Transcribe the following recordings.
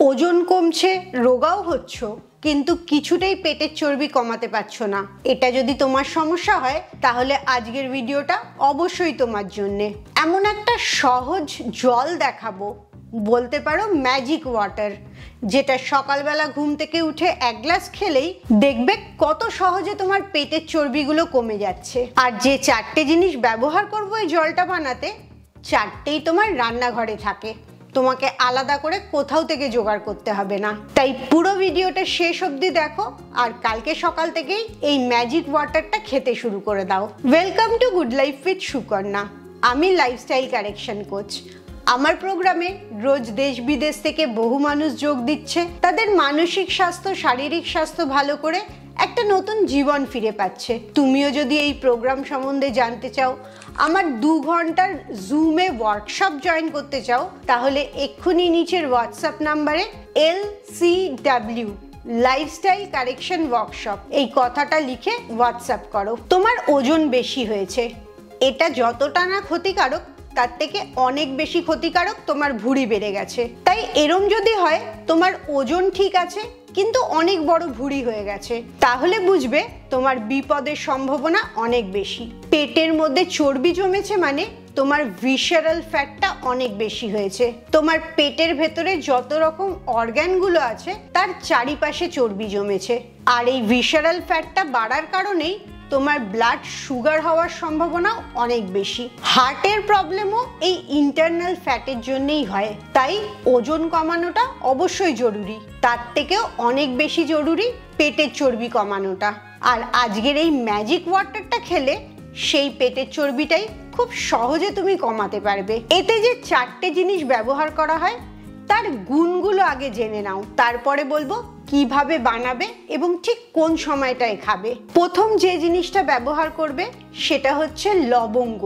ওজন কমছে, রোগাও হচ্ছ, কিন্তু কিছুতেই পেটের চর্বি কমাতে পারছো না। এটা যদি তোমার সমস্যা হয় তাহলে আজকের ভিডিওটা অবশ্যই তোমার জন্যে। এমন একটা সহজ জল দেখাবো, বলতে পারো ম্যাজিক ওয়াটার, যেটা সকালবেলা ঘুম থেকে উঠে এক গ্লাস খেলেই দেখবে কত সহজে তোমার পেটের চর্বিগুলো কমে যাচ্ছে। আর যে চারটে জিনিস ব্যবহার করবো এই জলটা বানাতে, চারটেই তোমার রান্নাঘরে থাকে, তোমাকে আলাদা করে কোথাও থেকে জোগাড় করতে হবে না। তাই পুরো ভিডিওটা শেষ অবধি দেখো আর কালকে সকাল থেকেই এই ম্যাজিক ওয়াটারটা খেতে শুরু করে দাও। Welcome to good life with Sukanya. আমি লাইফস্টাইল কারেকশন কোচ। আমার প্রোগ্রামে রোজ দেশ বিদেশ থেকে বহু মানুষ যোগ দিচ্ছে, তাদের মানসিক স্বাস্থ্য, শারীরিক স্বাস্থ্য ভালো করে একটা নতুন জীবন ফিরে পাচ্ছে। তুমিও যদি এই প্রোগ্রাম সম্বন্ধে জানতে চাও, আমার 2 ঘন্টার জুমে ওয়ার্কশপ জয়েন করতে চাও, তাহলে এক্ষুনি নিচের হোয়াটসঅ্যাপ নাম্বারে LCW লাইফস্টাইল কারেকশন ওয়ার্কশপ এই কথাটা লিখে হোয়াটসঅ্যাপ করো। তোমার ওজন বেশি হয়েছে, এটা যতটা না ক্ষতিকারক তার থেকে অনেক বেশি ক্ষতিকারক তোমার ভুঁড়ি বেড়ে গেছে। তাই এরম যদি হয় তোমার ওজন ঠিক আছে কিন্তু অনেক বড় ভুঁড়ি হয়ে গেছে, তাহলে বুঝবে তোমার বিপদের সম্ভাবনা অনেক বেশি। পেটের মধ্যে চর্বি জমেছে মানে তোমার ভিসারাল ফ্যাটটা অনেক বেশি হয়েছে। তোমার পেটের ভেতরে যত রকম অর্গানগুলো আছে তার চারিপাশে চর্বি জমেছে, আর এই ভিসারাল ফ্যাটটা বাড়ার কারণেই তোমার ব্লাড সুগার হওয়ার সম্ভাবনাও অনেক বেশি। হার্টের প্রবলেমও এই ইন্টারনাল ফ্যাটের জন্যই হয়। তাই ওজন কমানোটা অবশ্যই জরুরি, তার থেকেও অনেক বেশি জরুরি পেটের চর্বি কমানোটা। আর আজকের এই ম্যাজিক ওয়াটারটা খেলে সেই পেটের চর্বিটাই খুব সহজে তুমি কমাতে পারবে। এতে যে 4টে জিনিস ব্যবহার করা হয় তার গুণগুলো আগে জেনে নাও, তারপরে বলবো কিভাবে বানাবে এবং ঠিক কোন সময়টায় খাবে। প্রথম যে জিনিসটা ব্যবহার করবে সেটা হচ্ছে লবঙ্গ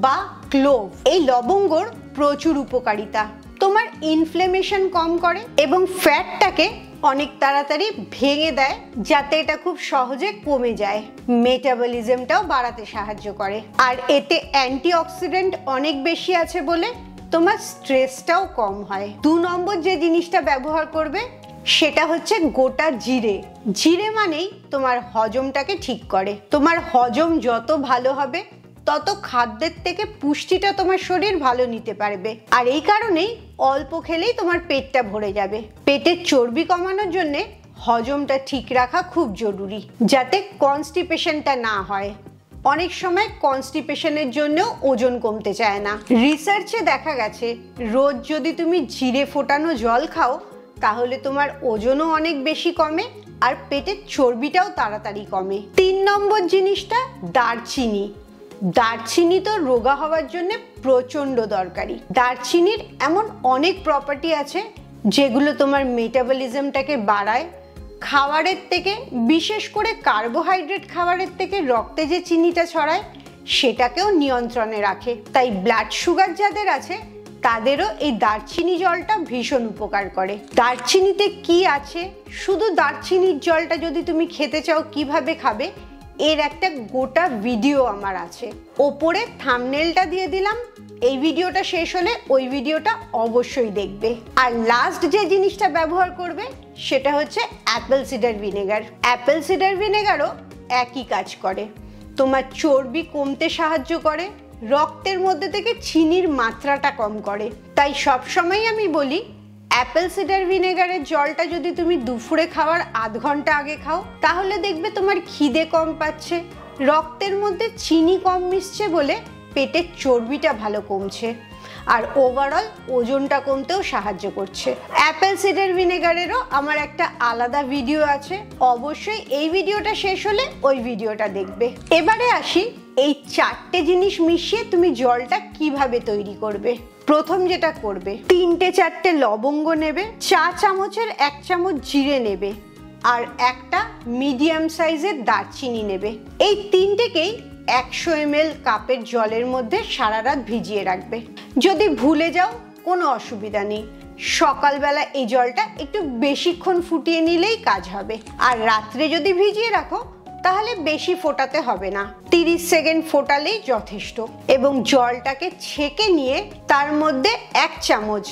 বা ক্লোভ। এই লবঙ্গর প্রচুর উপকারিতা, তোমার ইনফ্লেমেশন কম করে এবং ফ্যাটটাকে অনেক তাড়াতাড়ি ভেঙে দেয়, যাতে এটা খুব সহজে কমে যায়। মেটাবলিজমটাও বাড়াতে সাহায্য করে, আর এতে অ্যান্টিঅক্সিডেন্ট অনেক বেশি আছে বলে তোমার স্ট্রেসটাও কম হয়। 2 নম্বর যে জিনিসটা ব্যবহার করবে সেটা হচ্ছে গোটা জিরে। জিরে মানেই তোমার হজমটাকে ঠিক করে। তোমার হজম যত ভালো হবে তত খাদ্যের থেকে পুষ্টিটা তোমার শরীর ভালো নিতে পারবে, আর এই কারণেই অল্প খেলেই তোমার পেটটা ভরে যাবে। পেটের চর্বি কমানোর জন্য হজমটা ঠিক রাখা খুব জরুরি, যাতে কনস্টিপেশনটা না হয়। অনেক সময় কনস্টিপেশনের জন্যও ওজন কমতে চায় না। রিসার্চে দেখা গেছে রোজ যদি তুমি জিরে ফোটানো জল খাও তাহলে তোমার ওজনও অনেক বেশি কমে আর পেটের চর্বিটাও তাড়াতাড়ি কমে। 3 নম্বর জিনিসটা দারচিনি। দারচিনি তো রোগা হওয়ার জন্য প্রচণ্ড দরকারি। দারচিনির এমন অনেক প্রপার্টি আছে যেগুলো তোমার মেটাবলিজমটাকে বাড়ায়। খাবারের থেকে, বিশেষ করে কার্বোহাইড্রেট খাবারের থেকে রক্তে যে চিনিটা ছড়ায় সেটাকেও নিয়ন্ত্রণে রাখে। তাই ব্লাড সুগার যাদের আছে তাদেরও এই দারচিনি জলটা ভীষণ উপকার করে। দারচিনিতে কি আছে, শুধু দারচিনির জলটা যদি তুমি খেতে চাও কিভাবে খাবে, এর একটা গোটা ভিডিও আমার আছে, ওপরে থাম্বনেলটা দিয়ে দিলাম। এই ভিডিওটা শেষ হলে ওই ভিডিওটা অবশ্যই দেখবে। আর লাস্ট যে জিনিসটা ব্যবহার করবে সেটা হচ্ছে apple cider vinegar. Apple cider ভিনেগারও একই কাজ করে, তোমার চর্বি কমতে সাহায্য করে, রক্তের মধ্যে থেকে চিনির মাত্রাটা কম করে। তাই সবসময় আমি বলি অ্যাপেল সিডার ভিনেগারের জলটা যদি তুমি দুপুরে খাওয়ার আধ ঘন্টা আগে খাও তাহলে দেখবে তোমার খিদে কম পাচ্ছে, রক্তের মধ্যে চিনি কম মিশছে বলে পেটের চর্বিটা ভালো কমছে, আর ওভারঅল ওজনটা কমতেও সাহায্য করছে। অ্যাপেল সিডার ভিনেগারেরও আমার একটা আলাদা ভিডিও আছে, অবশ্যই এই ভিডিওটা শেষ হলে ওই ভিডিওটা দেখবে। এবারে আসি এই 4টে জিনিস মিশিয়ে তুমি জলটা কিভাবে তৈরি করবে। প্রথম যেটা করবে, 3-4টে লবঙ্গ নেবে, চা চামচের 1 চামচ জিরে নেবে, আর একটা মিডিয়াম সাইজের দারচিনি নেবে। এই 3টেকেই 100 ml কাপের জলের মধ্যে সারা রাত ভিজিয়ে রাখবে। যদি ভুলে যাও কোনো অসুবিধা নেই, সকালবেলা এই জলটা একটু বেশিক্ষণ ফুটিয়ে নিলেই কাজ হবে। আর রাত্রে যদি ভিজিয়ে রাখো তাহলে বেশি ফোটাতে হবে না, 30 সেকেন্ড ফোটালেই যথেষ্ট। এবং জলটাকে ছেঁকে নিয়ে তার মধ্যে 1 চামচ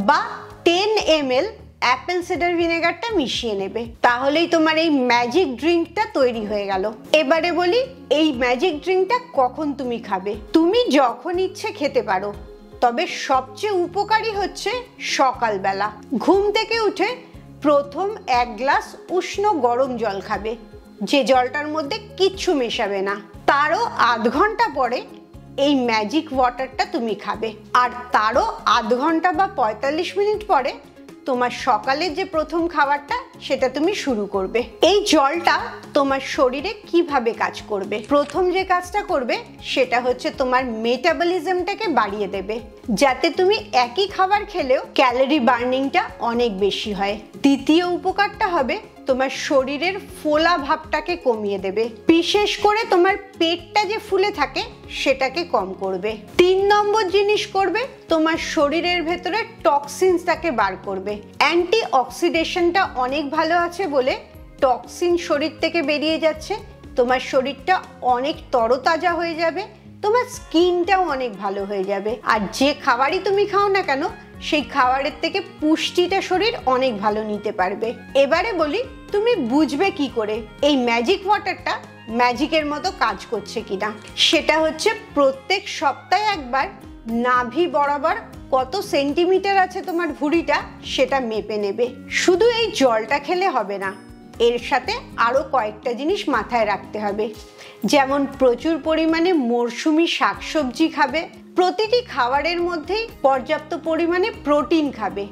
বা 10 ml অ্যাপেল সিডার ভিনেগারটা মিশিয়ে নেবে। তাহলেই তোমার এই ম্যাজিক ড্রিঙ্কটা তৈরি হয়ে গেল। এবারে বলি এই ম্যাজিক ড্রিঙ্কটা কখন তুমি খাবে। তুমি যখন ইচ্ছে খেতে পারো, তবে সবচেয়ে উপকারী হচ্ছে সকালবেলা। ঘুম থেকে উঠে প্রথম 1 গ্লাস উষ্ণ গরম জল খাবে, যে জলটার মধ্যে কিচ্ছু মেশাবে না। তারও আধ ঘন্টা পরে এই ম্যাজিক ওয়াটারটা তুমি খাবে, আর তারও আধ ঘন্টা বা 45 মিনিট পরে তোমার সকালের যে প্রথম খাবারটা সেটা তুমি শুরু করবে। এই জলটা তোমার শরীরে কিভাবে কাজ করবে? প্রথম যে কাজটা করবে সেটা হচ্ছে তোমার মেটাবলিজমটাকে বাড়িয়ে দেবে, যাতে তুমি একই খাবার খেলেও ক্যালোরি বার্নিংটা অনেক বেশি হয়। দ্বিতীয় উপকারটা হবে তোমার শরীরের ফোলা ভাবটাকে কমিয়ে দেবে, বিশেষ করে তোমার পেটটা যে ফুলে থাকে সেটাকে কম করবে। 3 নম্বর জিনিস করবে, তোমার শরীরের ভেতরে টক্সিনসটাকে বার করবে। অ্যান্টি অক্সিডেশনটা অনেক ভালো আছে বলে টক্সিন শরীর থেকে বেরিয়ে যাচ্ছে, তোমার শরীরটা অনেক তরতাজা হয়ে যাবে, তোমার স্কিনটাও অনেক ভালো হয়ে যাবে। আর যে খাবারই তুমি খাও না কেন, সেই খাবারের থেকে পুষ্টিটা শরীর অনেক ভালো নিতে পারবে। এবারে বলি তুমি বুঝবে কি করে এই ম্যাজিক ওয়াটারটা ম্যাজিকের মতো কাজ করছে কিনা। সেটা হচ্ছে প্রত্যেক সপ্তাহে একবার নাভি বরাবর কত সেন্টিমিটার আছে তোমার ভুঁড়িটা সেটা মেপে নেবে। শুধু এই জলটা খেলে হবে না, এর সাথে আরো কয়েকটা জিনিস মাথায় রাখতে হবে। যেমন প্রচুর পরিমাণে মরশুমি শাকসবজি খাবে, প্রতিটি খাবারের মধ্যেই পর্যাপ্ত পরিমাণে প্রোটিন খাবে,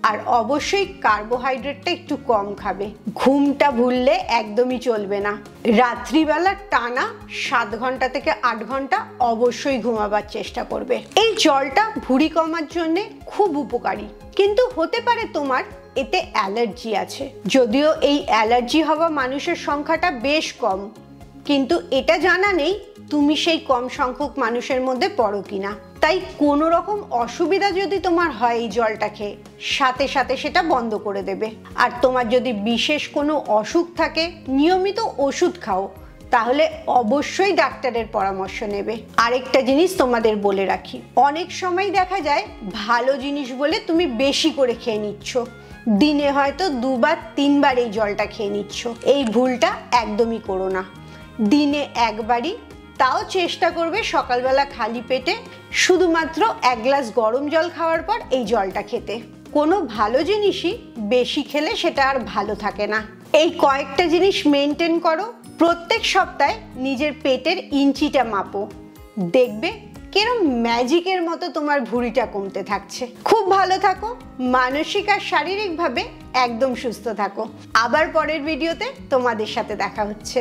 আর অবশ্যই কার্বোহাইড্রেটটা একটু কম খাবে। ঘুমটা ভুললে একদমই চলবে না। রাত্রিবেলা টানা 7 ঘন্টা থেকে 8 ঘন্টা অবশ্যই ঘুমাবার চেষ্টা করবে। এই জলটা ভুঁড়ি কমার জন্য খুব উপকারী, কিন্তু হতে পারে তোমার এতে অ্যালার্জি আছে। যদিও এই অ্যালার্জি হওয়া মানুষের সংখ্যাটা বেশ কম, কিন্তু এটা জানা নেই তুমি সেই কম সংখ্যক মানুষের মধ্যে পড়ো কিনা। তাই কোনো রকম অসুবিধা যদি তোমার হয় এই জলটা খেয়ে, সাথে সাথে সেটা বন্ধ করে দেবে। আর তোমার যদি বিশেষ কোনো অসুখ থাকে, নিয়মিত ওষুধ খাও, তাহলে অবশ্যই ডাক্তারের পরামর্শ নেবে। আরেকটা জিনিস তোমাদের বলে রাখি, অনেক সময় দেখা যায় ভালো জিনিস বলে তুমি বেশি করে খেয়ে নিচ্ছ, দিনে হয়তো 2 বা 3 বার এই জলটা খেয়ে নিচ্ছ। এই ভুলটা একদমই করো না। দিনে একবারই, তাও চেষ্টা করবে সকালবেলা খালি পেটে শুধুমাত্র 1 গ্লাস গরম জল খাওয়ার পর এই জলটা খেতে। কোনো ভালো জিনিসই বেশি খেলে সেটা আর ভালো থাকে না। এই কয়েকটা জিনিস মেনটেন করো। প্রত্যেক সপ্তাহে নিজের পেটের ইঞ্চিটা মাপো, দেখবে কিরম ম্যাজিকের মতো তোমার ভুঁড়িটা কমতে থাকছে। খুব ভালো থাকো, মানসিক আর শারীরিকভাবে একদম সুস্থ থাকো। আবার পরের ভিডিওতে তোমাদের সাথে দেখা হচ্ছে।